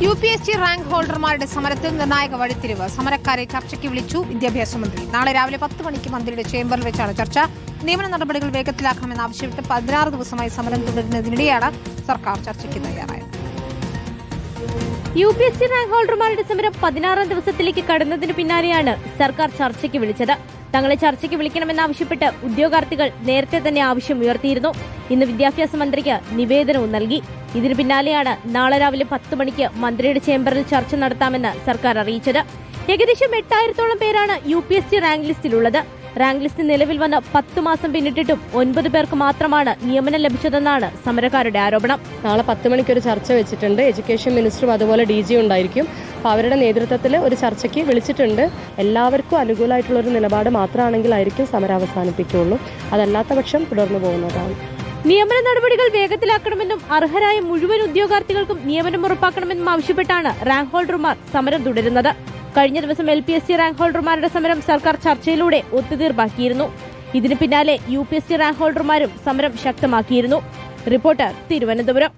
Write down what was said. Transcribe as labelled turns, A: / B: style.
A: UPSC rank ഹോൾഡർമാരുടെ സമരത്തിൽ നിർണായക വഴിത്തിരിവ്. സമരക്കാരെ ചർച്ചയ്ക്ക് വിളിച്ചു വിദ്യാഭ്യാസ മന്ത്രി. നാളെ രാവിലെ 10 മണിക്ക് മന്ത്രിയുടെ ചേംബറിൽ വെച്ചാണ് ചർച്ച. നിയമന നടപടികൾ വേഗത്തിലാക്കണമെന്നാവശ്യപ്പെട്ട് 16 ദിവസമായി സമരം തുടരുന്നതിനിടെയാണ് സർക്കാർ ചർച്ചയ്ക്ക് തയ്യാറായത്.
B: UPSC റാങ്ക് ഹോൾഡർമാരുടെ സമരം 16 ദിവസത്തിലേക്ക് കടന്നതിന് പിന്നാലെയാണ് സർക്കാർ ചർച്ചയ്ക്ക് വിളിച്ചത്. തങ്ങളെ ചർച്ചയ്ക്ക് വിളിക്കണമെന്നാവശ്യപ്പെട്ട് ഉദ്യോഗാർത്ഥികൾ നേരത്തെ തന്നെ ആവശ്യം ഉയർത്തിയിരുന്നു. ഇന്ന് വിദ്യാഭ്യാസ മന്ത്രിക്ക് നിവേദനവും നൽകി. ഇതിനു പിന്നാലെയാണ് നാളെ രാവിലെ 10 മണിക്ക് മന്ത്രിയുടെ ചേംബറിൽ ചർച്ച നടത്താമെന്ന് സർക്കാർ അറിയിച്ചത്. ഏകദേശം 8000-ഓളം പേരാണ് UPSC റാങ്ക് ലിസ്റ്റിലുള്ളത്. റാങ്ക് ലിസ്റ്റ് നിലവിൽ വന്ന് 10 മാസം പിന്നിട്ടിട്ടും 9 പേർക്ക് മാത്രമാണ് നിയമനം ലഭിച്ചതെന്നാണ് സമരക്കാരുടെ ആരോപണം.
C: നാളെ 10 മണിക്ക് ഒരു ചർച്ച വെച്ചിട്ടുണ്ട്. എഡ്യൂക്കേഷൻ മിനിസ്റ്ററും അതുപോലെ DG ഉണ്ടായിരിക്കും. അപ്പോൾ അവരുടെ നേതൃത്വത്തിൽ ഒരു ചർച്ചയ്ക്ക് വിളിച്ചിട്ടുണ്ട്. എല്ലാവർക്കും അനുകൂലമായിട്ടുള്ള ഒരു നിലപാട് മാത്രമാണെങ്കിലായിരിക്കും സമരം അവസാനിപ്പിക്കുകയുള്ളൂ. അതല്ലാത്ത പക്ഷം തുടർന്നു പോകുന്നതാണ്.
B: നിയമന നടപടികൾ വേഗത്തിലാക്കണമെന്നും അർഹരായ മുഴുവൻ ഉദ്യോഗാർത്ഥികൾക്കും നിയമനം ഉറപ്പാക്കണമെന്നും ആവശ്യപ്പെട്ടാണ് റാങ്ക് ഹോൾഡർമാർ സമരം തുടരുന്നത്. കഴിഞ്ഞ ദിവസം LPSC റാങ്ക് ഹോൾഡർമാരുടെ സമരം സർക്കാർ ചർച്ചയിലൂടെ ഒത്തുതീർപ്പാക്കിയിരുന്നു. ഇതിന് പിന്നാലെ UPSC റാങ്ക് ഹോൾഡർമാരും സമരം ശക്തമാക്കിയിരുന്നു. റിപ്പോർട്ടർ, തിരുവനന്തപുരം.